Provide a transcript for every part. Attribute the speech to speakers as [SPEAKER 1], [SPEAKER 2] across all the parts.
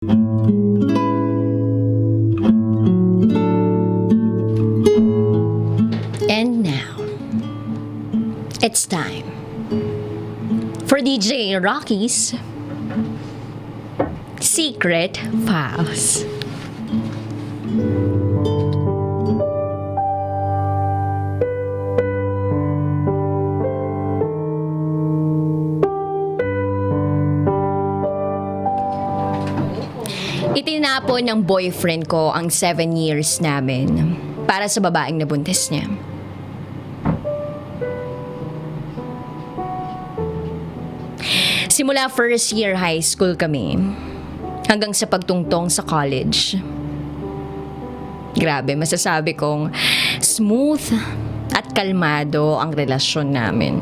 [SPEAKER 1] And now, it's time for DJ Raqi's Secret Files. Itinapon ng boyfriend ko ang 7 years namin para sa babaeng nabuntis niya. Simula first year high school kami hanggang sa pagtungtong sa college. Grabe, masasabi kong smooth at kalmado ang relasyon namin.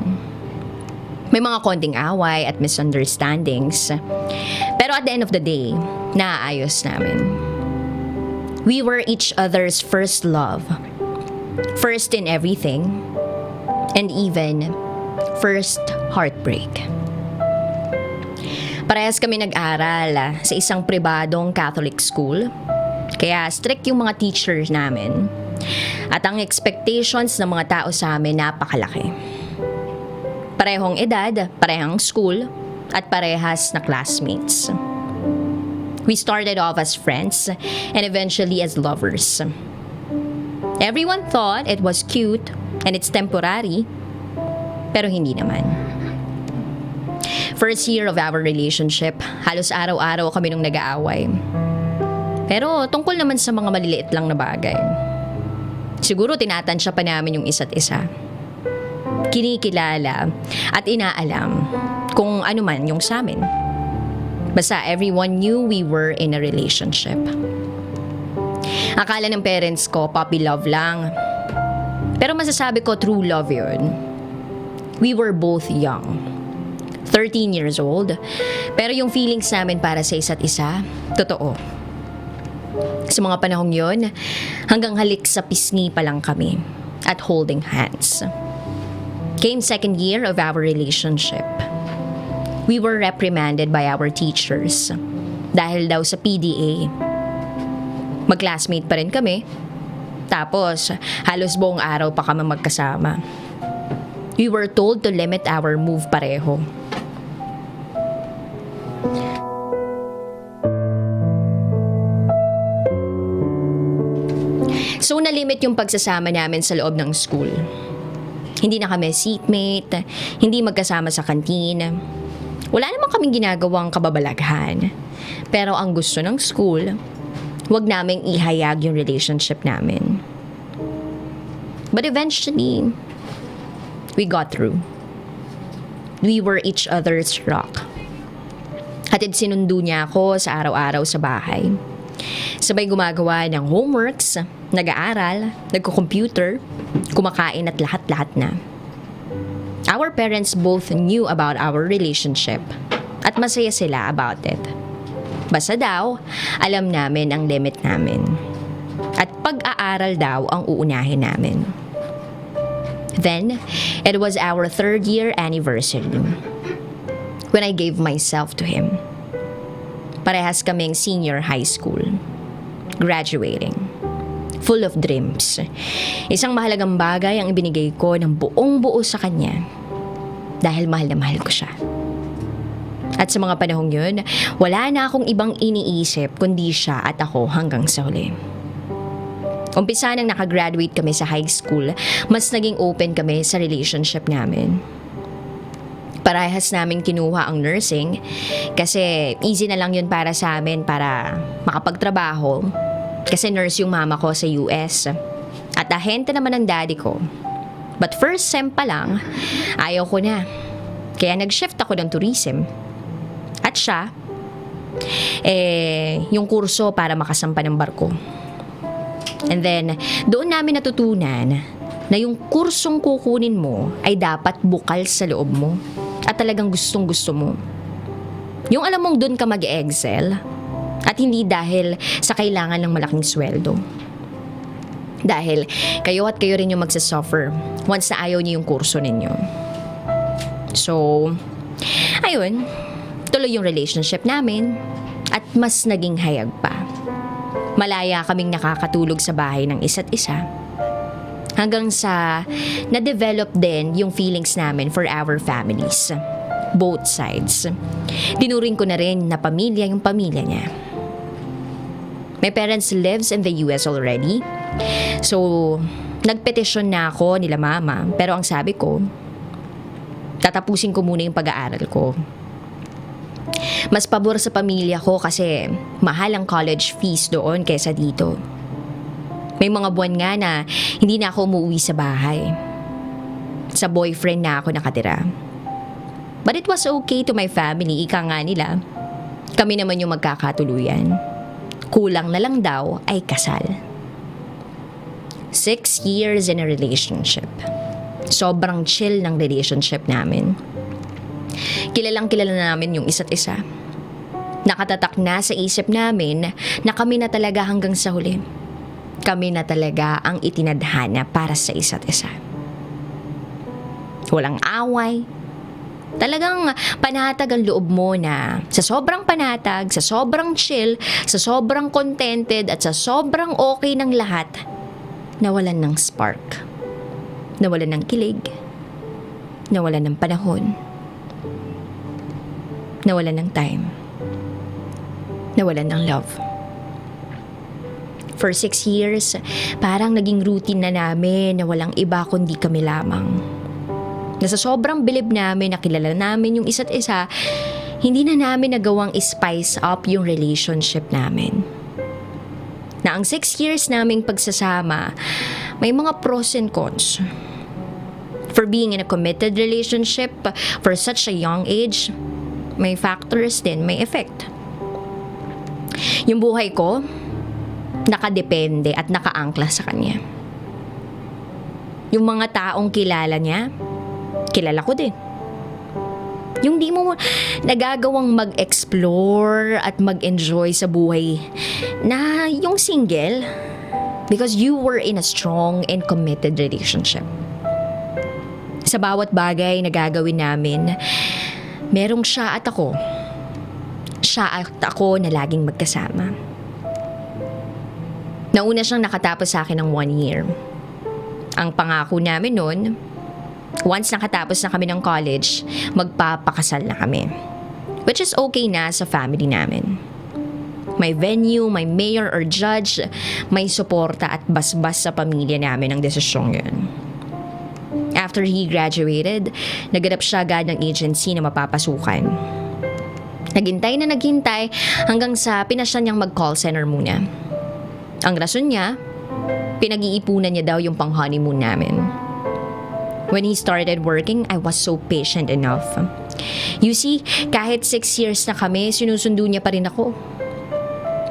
[SPEAKER 1] May mga konting away at misunderstandings, pero at the end of the day, naayos namin. We were each other's first love, first in everything, and even first heartbreak. Parehas kami nag-aral sa isang pribadong Catholic school, kaya strict yung mga teachers namin. At ang expectations ng mga tao sa amin napakalaki. Parehong edad, parehang school, at parehas na classmates. We started off as friends and eventually as lovers. Everyone thought it was cute and it's temporary, pero hindi naman. First year of our relationship, halos araw-araw kami nung nag-aaway. Pero tungkol naman sa mga maliliit lang na bagay. Siguro tinatansya pa namin yung isa't isa. Kinikilala at inaalam kung ano man yung sa amin. Basta everyone knew we were in a relationship. Akala ng parents ko, puppy love lang. Pero masasabi ko, true love yun. We were both young. 13 years old. Pero yung feelings namin para sa isa't isa, totoo. Sa mga panahong yun, hanggang halik sa pisngi pa lang kami at holding hands. Came second year of our relationship. We were reprimanded by our teachers dahil daw sa PDA. Mag-classmate pa rin kami. Tapos, halos buong araw pa kami magkasama. We were told to limit our move pareho. So, nalimit yung pagsasama namin sa loob ng school. Hindi na kami seatmate, hindi magkasama sa kantin. Wala naman kaming ginagawang kababalaghan. Pero ang gusto ng school, wag naming ihayag yung relationship namin. But eventually, we got through. We were each other's rock. Hatid sinundo niya ako sa araw-araw sa bahay. Sabay gumagawa ng homeworks, nag-aaral, nagko-computer, kumakain at lahat-lahat na. Our parents both knew about our relationship at masaya sila about it. Basta daw, alam namin ang limit namin. At pag-aaral daw ang uunahin namin. Then, it was our 3rd year anniversary when I gave myself to him. Parehas kaming senior high school. Graduating. Full of dreams. Isang mahalagang bagay ang ibinigay ko ng buong buo sa kanya dahil mahal na mahal ko siya. At sa mga panahong yun, wala na akong ibang iniisip kundi siya at ako hanggang sa huli. Umpisa nang nakagraduate kami sa high school, mas naging open kami sa relationship namin. Parehas namin kinuha ang nursing kasi easy na lang yun para sa amin para makapagtrabaho. Kasi nurse yung mama ko sa US. At ahente naman ang daddy ko. But first sem pa lang, ayaw ko na. Kaya nag-shift ako ng tourism. At siya, yung kurso para makasampa ng barko. And then, doon namin natutunan na yung kursong kukunin mo ay dapat bukal sa loob mo. At talagang gustong-gusto mo. Yung alam mong doon ka mag-excel. At hindi dahil sa kailangan ng malaking sweldo. Dahil kayo at kayo rin yung magsasuffer once na ayaw niyo yung kurso ninyo. So, ayun, tuloy yung relationship namin at mas naging hayag pa. Malaya kaming nakakatulog sa bahay ng isa't isa. Hanggang sa na-develop din yung feelings namin for our families. Both sides. Tinuring ko na rin na pamilya yung pamilya niya. My parents lives in the US already. So, nagpetisyon na ako nila mama. Pero ang sabi ko, tatapusin ko muna yung pag-aaral ko. Mas pabor sa pamilya ko kasi mahal ang college fees doon kaysa dito. May mga buwan nga na hindi na ako umuwi sa bahay. Sa boyfriend na ako nakatira. But it was okay to my family, ika nga nila. Kami naman yung magkakatuluyan. Kulang na lang daw ay kasal. 6 years in a relationship. Sobrang chill ng relationship namin. Kilalang kilala namin yung isa't isa. Nakatatak na sa isip namin na kami na talaga hanggang sa huli. Kami na talaga ang itinadhana para sa isa't isa. Walang away. Talagang panatag ang loob mo na sa sobrang panatag, sa sobrang chill, sa sobrang contented at sa sobrang okay ng lahat, nawalan ng spark. Nawalan ng kilig. Nawalan ng panahon. Nawalan ng time. Nawalan ng love. For 6 years, parang naging routine na namin na walang iba kundi kami lamang. Na sa sobrang bilib namin na kilala namin yung isa't isa, hindi na namin nagawang spice up yung relationship namin. Na ang 6 years naming pagsasama, may mga pros and cons. For being in a committed relationship for such a young age, may factors din, may effect. Yung buhay ko, nakadepende at nakaangkla sa kanya. Yung mga taong kilala niya, kilala ko din. Yung di mo nagagawang mag-explore at mag-enjoy sa buhay na yung single because you were in a strong and committed relationship. Sa bawat bagay na gagawin namin, merong siya at ako. Siya at ako na laging magkasama. Nauna siyang nakatapos sa akin ng 1 year. Ang pangako namin noon, once nakatapos na kami ng college, magpapakasal na kami. Which is okay na sa family namin. May venue, may mayor or judge, may suporta at basbas sa pamilya namin ang desisyong yun. After he graduated, naganap siya agad ng agency na mapapasukan. Naghintay na naghintay hanggang sa pinasya niyang mag-call center muna. Ang rason niya, pinag-iipunan niya daw yung pang-honeymoon namin. When he started working, I was so patient enough. You see, kahit 6 years na kami, sinusundo niya pa rin ako.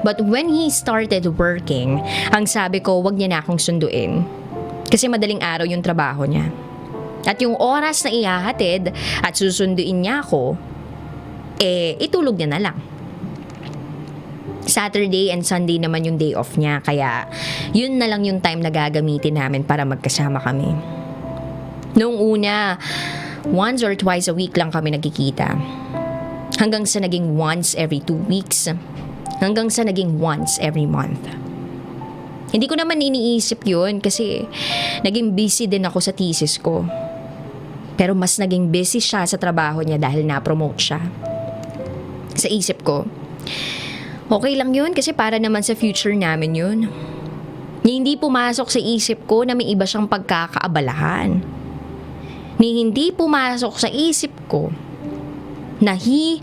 [SPEAKER 1] But when he started working, ang sabi ko, wag niya na akong sunduin. Kasi madaling araw yung trabaho niya. At yung oras na ihahatid at susunduin niya ako, itulog niya na lang. Saturday and Sunday naman yung day off niya, kaya yun na lang yung time na gagamitin namin para magkasama kami. Noong una, once or twice a week lang kami nagkikita. Hanggang sa naging once every 2 weeks. Hanggang sa naging once every month. Hindi ko naman iniisip yun kasi naging busy din ako sa thesis ko. Pero mas naging busy siya sa trabaho niya dahil na-promote siya. Sa isip ko, okay lang yun kasi para naman sa future namin yun. Hindi pumasok sa isip ko na may iba siyang pagkakaabalahan. Hindi pumasok sa isip ko na he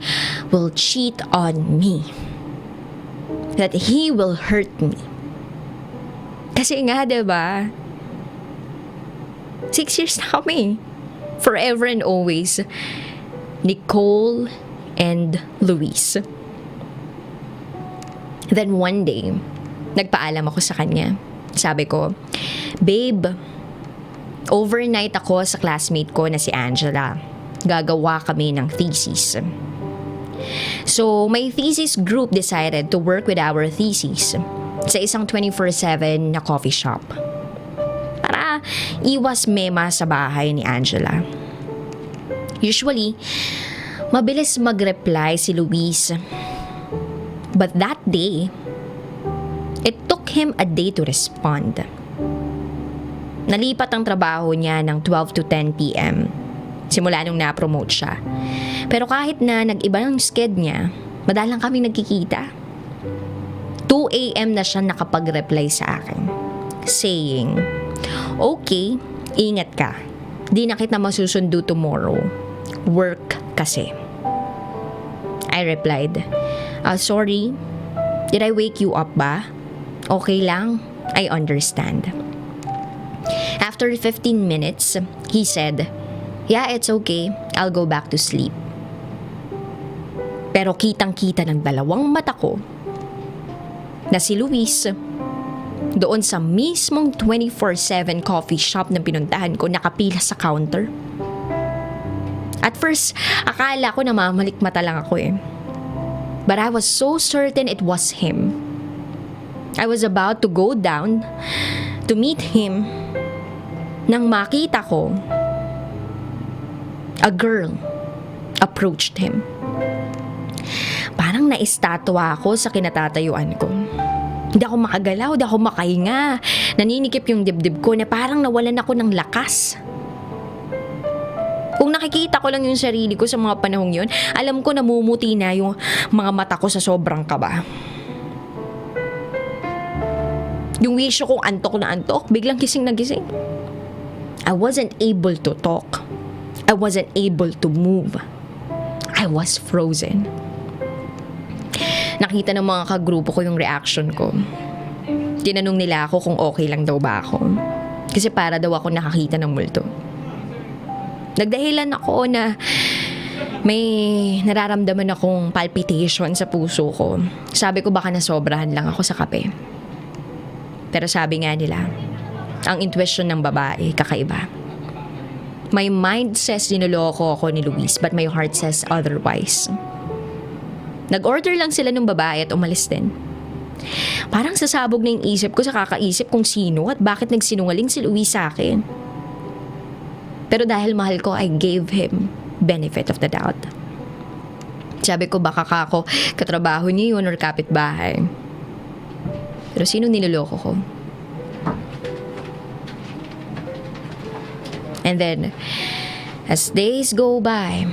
[SPEAKER 1] will cheat on me. That he will hurt me. Kasi nga, diba? 6 years na kami. Forever and always. Nicole and Luis. Then one day, nagpaalam ako sa kanya. Sabi ko, babe, overnight ako sa classmate ko na si Angela. Gagawa kami ng thesis. So, my thesis group decided to work with our thesis sa isang 24/7 na coffee shop. Para iwas mema sa bahay ni Angela. Usually, mabilis mag-reply si Luis. But that day, it took him a day to respond. Nalipat ang trabaho niya ng 12 to 10 p.m. Simula nung na-promote siya. Pero kahit na nag-iba ang sked niya, madalang kaming nagkikita. 2 a.m. na siya nakapag-reply sa akin, saying, "Okay, ingat ka. Di na kita masusundo tomorrow. Work kasi." I replied, "Sorry, did I wake you up ba? Okay lang, I understand." After 15 minutes, he said, "Yeah, it's okay. I'll go back to sleep." Pero kitang-kita ng dalawang mata ko na si Luis, doon sa mismong 24/7 coffee shop na pinuntahan ko, nakapila sa counter. At first, akala ko namamalikmata lang ako eh. But I was so certain it was him. I was about to go down to meet him nang makita ko a girl approached him. Parang naistatwa ako sa kinatatayuan ko. Hindi ako makagalaw, hindi ako makahinga. Naninikip yung dibdib ko na parang nawalan ako ng lakas. Kung nakikita ko lang yung sarili ko sa mga panahong yun, alam ko namumuti na yung mga mata ko sa sobrang kaba. Yung wisyo kong antok na antok, biglang gising na gising. I wasn't able to talk. I wasn't able to move. I was frozen. Nakita ng mga kagrupo ko yung reaction ko. Tinanong nila ako kung okay lang daw ba ako. Kasi para daw ako nakakita ng multo. Nagdahilan ako na may nararamdaman akong palpitation sa puso ko. Sabi ko baka nasobrahan lang ako sa kape. Pero sabi nga nila, ang intuition ng babae, kakaiba. My mind says dinuloko ako ni Luis, but my heart says otherwise. Nag-order lang sila ng babae at umalis din. Parang sasabog na yung isip ko sa kakaisip kung sino at bakit nagsinungaling si Luis sa akin. Pero dahil mahal ko, I gave him benefit of the doubt. Sabi ko baka kako katrabaho niya yun or kapitbahay. Pero sino niloloko ko? And then, as days go by,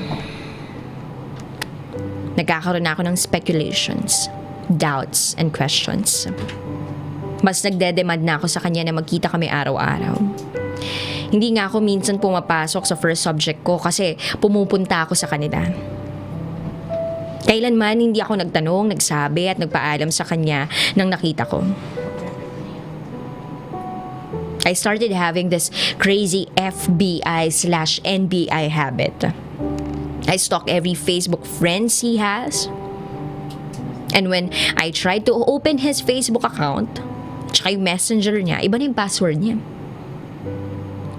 [SPEAKER 1] nagkakaroon ako ng speculations, doubts, and questions. Mas nagdedemand na ako sa kanya na magkita kami araw-araw. Hindi nga ako minsan pumapasok sa first subject ko kasi pumupunta ako sa kanila. Kailanman hindi ako nagtanong, nagsabi at nagpaalam sa kanya nang nakita ko. I started having this crazy FBI/NBI habit. I stalk every Facebook friends he has. And when I tried to open his Facebook account, tsaka yung messenger niya, iba na yung password niya.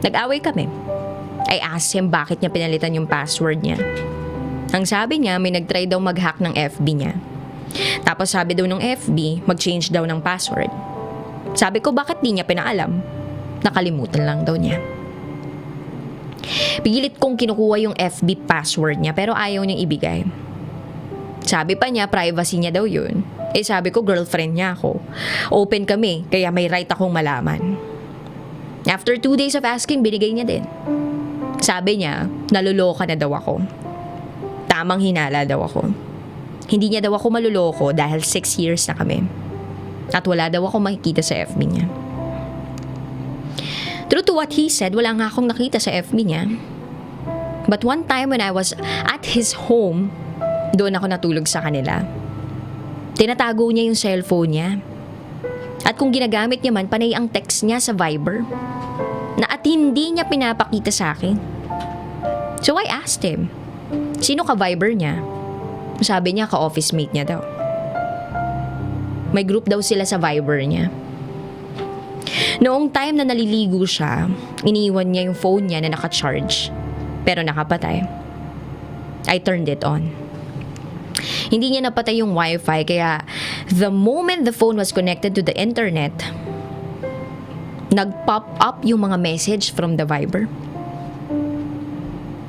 [SPEAKER 1] Nag-away kami. I asked him bakit niya pinalitan yung password niya. Ang sabi niya, may nag-try daw mag-hack ng FB niya. Tapos sabi daw ng FB, mag-change daw ng password. Sabi ko bakit di niya pinaalam? Nakalimutan lang daw niya. Pigilit kong kinukuha yung FB password niya pero ayaw niyang ibigay. Sabi pa niya, privacy niya daw yun. Sabi ko, girlfriend niya ako. Open kami, kaya may right akong malaman. After 2 days of asking, binigay niya din. Sabi niya, naluloka na daw ako. Tamang hinala daw ako. Hindi niya daw ako maluloko dahil 6 years na kami. At wala daw ako makikita sa FB niya. True to what he said, wala nga akong nakita sa FB niya. But one time when I was at his home, doon ako natulog sa kanila. Tinatago niya yung cellphone niya. At kung ginagamit niya man, panay ang text niya sa Viber. Na at hindi niya pinapakita sa akin. So I asked him, sino ka Viber niya? Sabi niya, ka-office mate niya daw. May group daw sila sa Viber niya. Noong time na naliligo siya, iniwan niya yung phone niya na naka-charge. Pero nakapatay. I turned it on. Hindi niya napatay yung wifi kaya the moment the phone was connected to the internet, nag-pop up yung mga message from the Viber.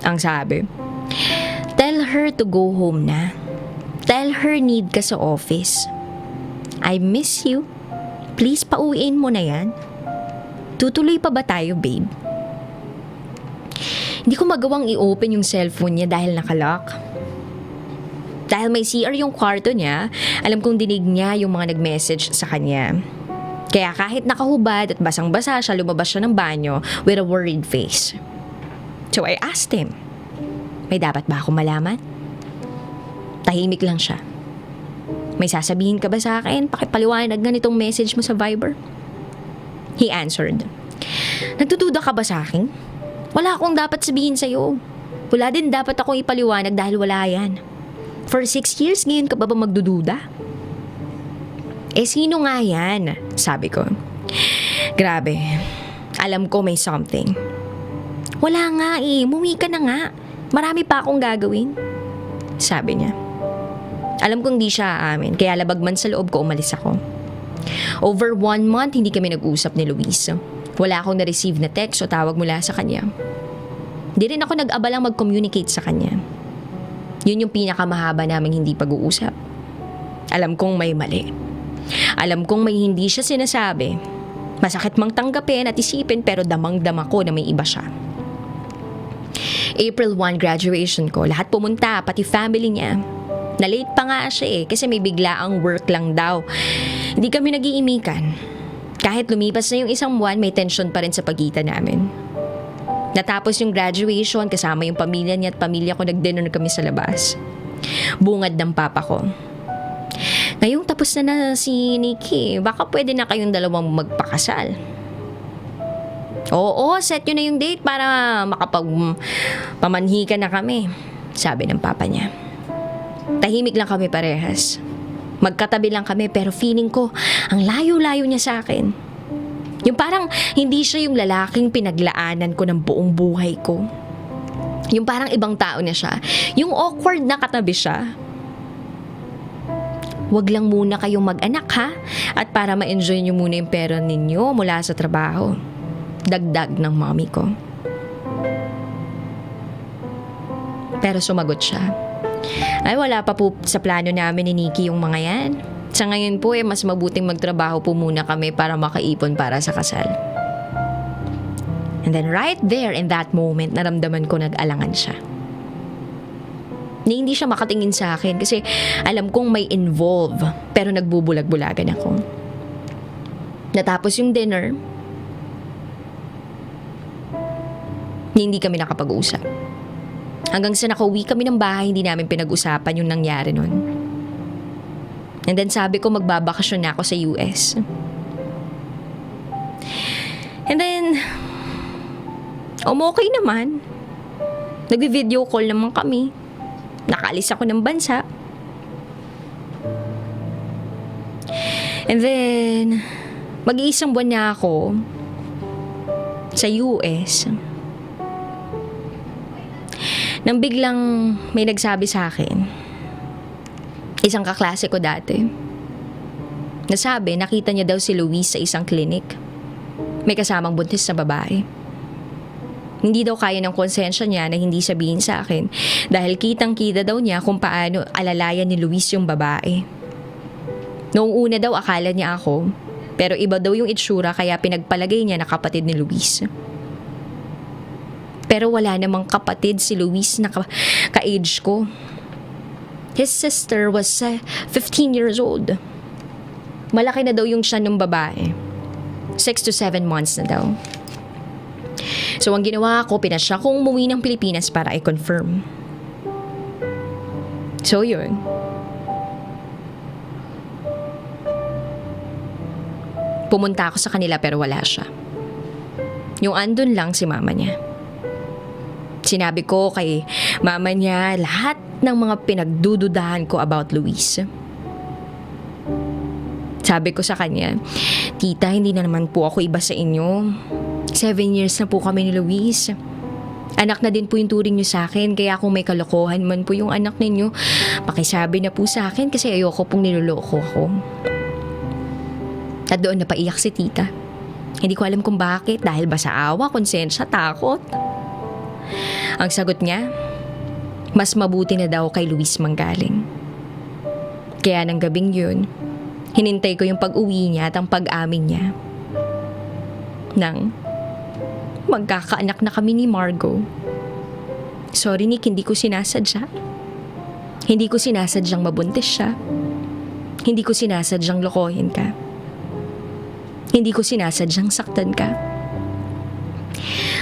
[SPEAKER 1] Ang sabi, tell her to go home na. Tell her need ka sa office. I miss you. Please pauwiin mo na yan. Tutuloy pa ba tayo, babe? Hindi ko magawang i-open yung cellphone niya dahil nakalock. Dahil may CR yung kwarto niya, alam kong dinig niya yung mga nag-message sa kanya. Kaya kahit nakahubad at basang-basa siya, lumabas siya ng banyo with a worried face. So I asked him, may dapat ba akong malaman? Tahimik lang siya. May sasabihin ka ba sa akin? Pakipaliwanag nga nitong message mo sa Viber. He answered, nagdududa ka ba sa akin? Wala akong dapat sabihin sa'yo. Wala din dapat akong ipaliwanag dahil wala yan. For 6 years, ngayon ka ba magdududa? Eh, sino nga yan? Sabi ko. Grabe. Alam ko may something. Wala nga eh. Umuwi ka na nga. Marami pa akong gagawin. Sabi niya. Alam kong di siya aamin, kaya labag man sa loob ko umalis ako. Over 1 month, hindi kami nag-usap ni Luis. Wala akong na-receive na text o tawag mula sa kanya. Di rin ako nag-abalang mag-communicate sa kanya. Yun yung pinakamahaba naming hindi pag-uusap. Alam kong may mali. Alam kong may hindi siya sinasabi. Masakit mang tanggapin at isipin pero damang-dama ko na may iba siya. April 1 graduation ko, lahat pumunta, pati family niya. Na-late pa nga siya kasi may biglaang work lang daw. Hindi kami nag-iimikan. Kahit lumipas na yung 1 buwan, may tension pa rin sa pagitan namin. Natapos yung graduation, kasama yung pamilya niya at pamilya ko, nag-dinner kami sa labas. Bungad ng papa ko. Ngayong tapos na si Nikki, baka pwede na kayong dalawang magpakasal. Oo, set yun na yung date para makapagpamanhikan na kami, sabi ng papa niya. Tahimik lang kami parehas. Magkatabi lang kami pero feeling ko ang layo-layo niya sa akin. Yung parang hindi siya yung lalaking pinaglaanan ko ng buong buhay ko. Yung parang ibang tao na siya. Yung awkward na katabi siya. Wag lang muna kayong mag-anak ha. At para ma-enjoy nyo muna yung pera ninyo mula sa trabaho. Dagdag ng mommy ko. Pero sumagot siya. Ay, wala pa po sa plano namin ni Nikki yung mga yan. Sa ngayon po mas mabuting magtrabaho po muna kami para makaipon para sa kasal. And then right there in that moment, naramdaman ko nag-alangan siya. Hindi siya makatingin sa akin kasi alam kong may involve pero nagbubulag-bulagan ako. Natapos yung dinner, hindi kami nakapag-usap. Hanggang sa nakauwi kami ng bahay, hindi namin pinag-usapan yung nangyari nun. And then sabi ko magbabakasyon na ako sa US. And then, okay naman. Nagvi-video call naman kami. Nakaalis ako ng bansa. And then, mag-iisang buwan na ako sa US. Nang biglang may nagsabi sa akin, isang kaklase ko dati, nasabi nakita niya daw si Luis sa isang clinic. May kasamang buntis na babae. Hindi daw kaya ng konsensya niya na hindi sabihin sa akin dahil kitang-kita daw niya kung paano alalayan ni Luis yung babae. Noong una daw akala niya ako, pero iba daw yung itsura kaya pinagpalagay niya na kapatid ni Luis. Pero wala namang kapatid si Luis na ka-age ko. His sister was 15 years old. Malaki na daw yung siya ng babae. 6 to 7 months na daw. So ang ginawa ko, pinasya kong umuwi ng Pilipinas para i-confirm. So yun. Pumunta ako sa kanila pero wala siya. Yung andun lang si mama niya. Sinabi ko kay mama niya lahat ng mga pinagdududahan ko about Luis. Sabi ko sa kanya, tita, hindi na naman po ako iba sa inyo. 7 years na po kami ni Luis. Anak na din po yung turing niyo sa akin, kaya kung may kalokohan man po yung anak ninyo, pakisabi na po sa akin kasi ayoko pong niloloko ako. At doon napaiyak si tita. Hindi ko alam kung bakit, dahil ba sa awa, konsensya, takot. Ang sagot niya, mas mabuti na daw kay Luis manggaling. Kaya ng gabing yun, hinintay ko yung pag-uwi niya at ang pag-amin niya nang magkakaanak na kami ni Margo. Sorry Nick, hindi ko sinasadya. Hindi ko sinasadyang mabuntis siya. Hindi ko sinasadyang lokohin ka. Hindi ko sinasadyang saktan ka.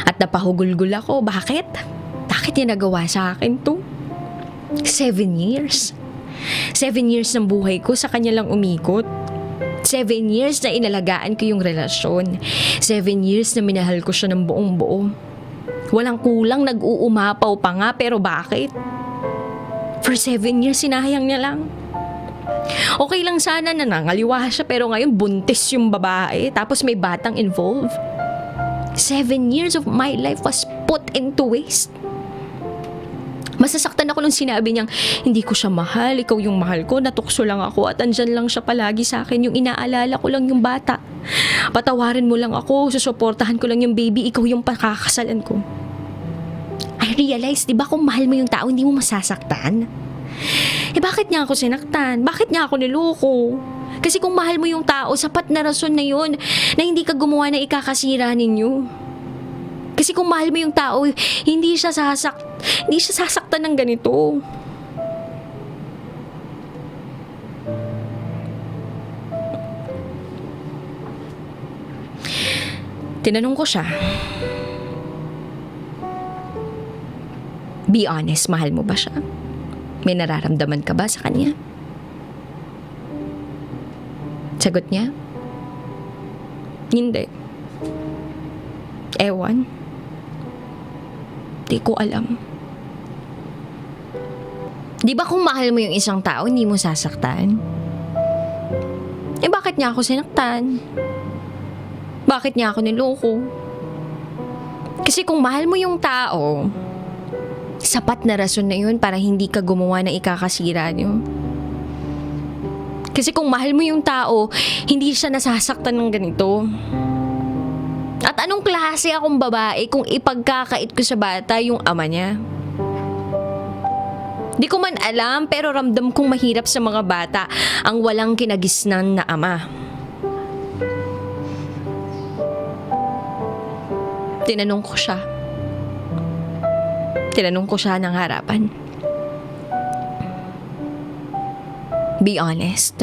[SPEAKER 1] At napahugulgul ako. Bakit? Bakit niya nagawa sa akin to? 7 years. 7 years ng buhay ko sa kanya lang umikot. 7 years na inalagaan ko yung relasyon. 7 years na minahal ko siya ng buong buo. Walang kulang, nag-uumapaw pa nga, pero bakit? For 7 years, sinahayang niya lang. Okay lang sana na nangaliwa siya, pero ngayon buntis yung babae, tapos may batang involved. 7 years of my life was put into waste. Masasaktan ako nung sinabi niyang, hindi ko siya mahal, ikaw yung mahal ko, natukso lang ako at andyan lang siya palagi sa akin, yung inaalala ko lang yung bata. Patawarin mo lang ako, susuportahan ko lang yung baby, ikaw yung pakakasalan ko. I realize, di ba kung mahal mo yung tao, hindi mo masasaktan? Bakit niya ako sinaktan? Bakit niya ako niloko? Kasi kung mahal mo yung tao, sapat na rason na yun na hindi ka gumawa ng ikakasira ninyo. Kasi kung mahal mo yung tao, hindi siya sasaktan ng ganito. Tinanong ko siya, be honest, mahal mo ba siya? May nararamdaman ka ba sa kanya? Sagot niya, hindi. Ewan. Di ko alam. Di ba kung mahal mo yung isang tao, hindi mo sasaktan? Bakit niya ako sinaktan? Bakit niya ako niloko? Kasi kung mahal mo yung tao, sapat na rason na yun para hindi ka gumawa ng ikakasira niyo. Kasi kung mahal mo yung tao, hindi siya nasasaktan ng ganito. At anong klase akong babae kung ipagkakait ko sa bata yung ama niya? Di ko man alam, pero ramdam kong mahirap sa mga bata ang walang kinagisnan na ama. Tinanong ko siya. Tinanong ko siya ng harapan. Be honest.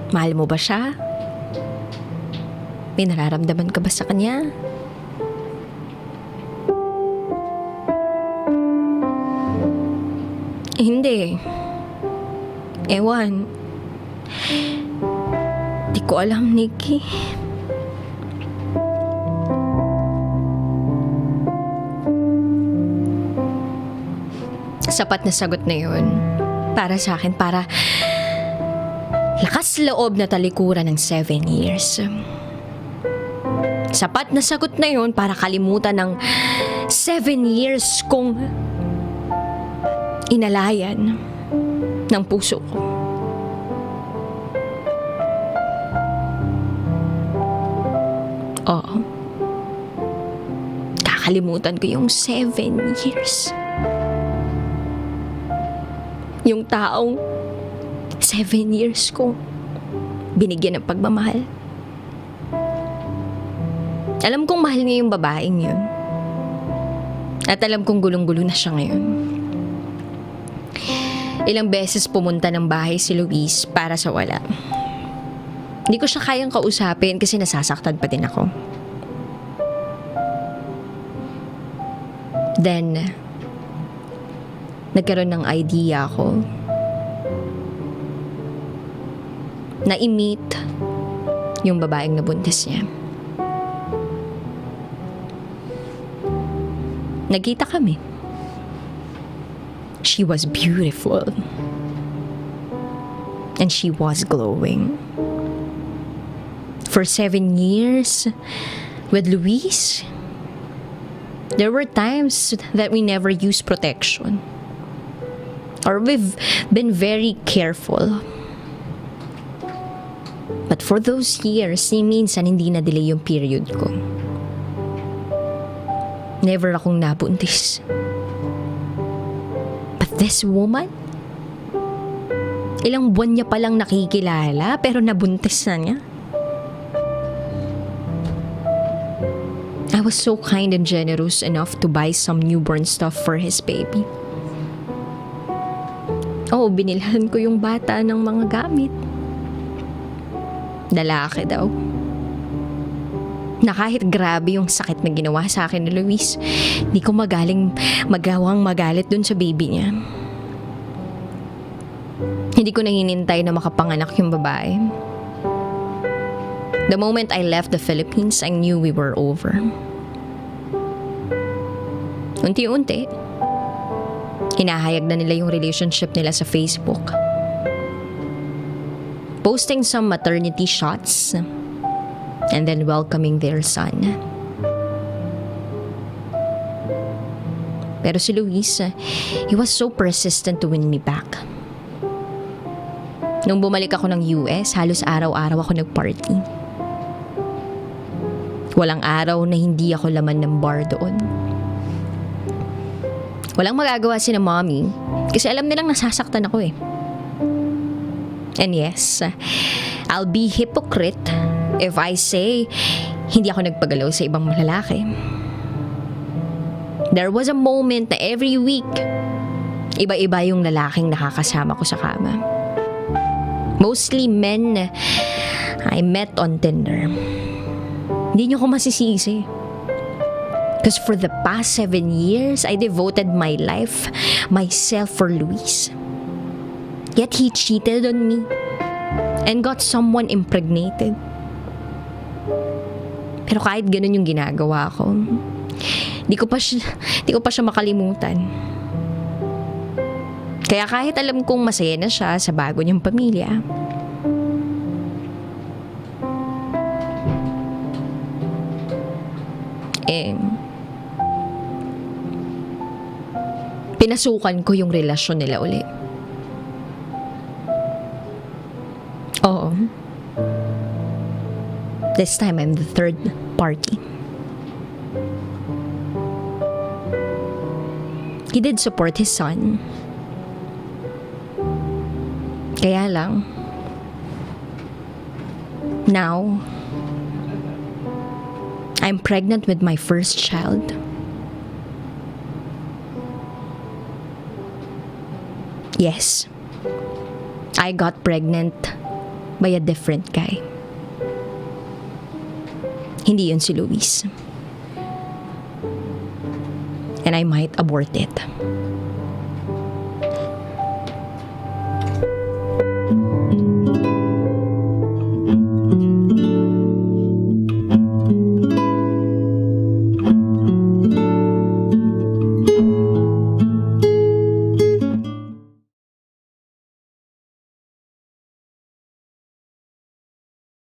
[SPEAKER 1] Mahal mo ba siya? May nararamdaman ka ba sa kanya? Hindi. Ewan. Di ko alam, Nikki. Sapat na sagot na yun para sa akin, para lakas loob na talikuran ng 7 years. Sapat na sagot na yun para kalimutan ng 7 years kong inalayan ng puso ko. Oo. Kakalimutan ko yung 7 years. Yung taong 7 years ko binigyan ng pagmamahal. Alam kong mahal niya yung babaeng yun. At alam kong gulong-gulo na siya ngayon. Ilang beses pumunta ng bahay si Luis para sa wala. Hindi ko siya kayang kausapin kasi nasasaktan pa din ako. Then, nagkaroon ng idea ako na i-meet yung babaeng nabuntis niya. Nagkita kami. She was beautiful. And she was glowing. For 7 years with Luis, there were times that we never used protection. Or we've been very careful. But for those years, minsan hindi na-delay yung period ko. Never akong nabuntis. But this woman, Ilang buwan niya palang nakikilala pero nabuntis na niya. I was so kind and generous enough to buy some newborn stuff for his baby. Oo, binilhan ko yung bata ng mga gamit. Lalaki daw. Na kahit grabe yung sakit na ginawa sa akin ni Luis, di ko magawang magalit dun sa baby niya. Hindi ko na hinintay na makapanganak yung babae. The moment I left the Philippines, I knew we were over. Unti-unti, hinahayag na nila yung relationship nila sa Facebook. Posting some maternity shots and then welcoming their son. Pero si Luis, he was so persistent to win me back. Nung bumalik ako ng US, halos araw-araw ako nag-party. Walang araw na hindi ako laman ng bar doon. Walang magagawa si na mommy kasi alam nilang nasasaktan ako eh. And yes, I'll be hypocrite if I say hindi ako nagpagalaw sa ibang lalaki. There was a moment na every week, iba-iba yung lalaking nakakasama ko sa kama. Mostly men I met on Tinder. Hindi niyo ko masisisi. Because for the past 7 years, I devoted my life, myself for Luis. Yet he cheated on me and got someone impregnated. Pero kahit ganun yung ginagawa ko, di ko pa siya makalimutan. Kaya kahit alam kong masaya na siya sa bago niyang pamilya, pinasukan ko yung relasyon nila uli. Oo. This time I'm the third party. He did support his son. Kaya lang, now, I'm pregnant with my first child. Yes, I got pregnant by a different guy. Hindi yun si Luis. And I might abort it.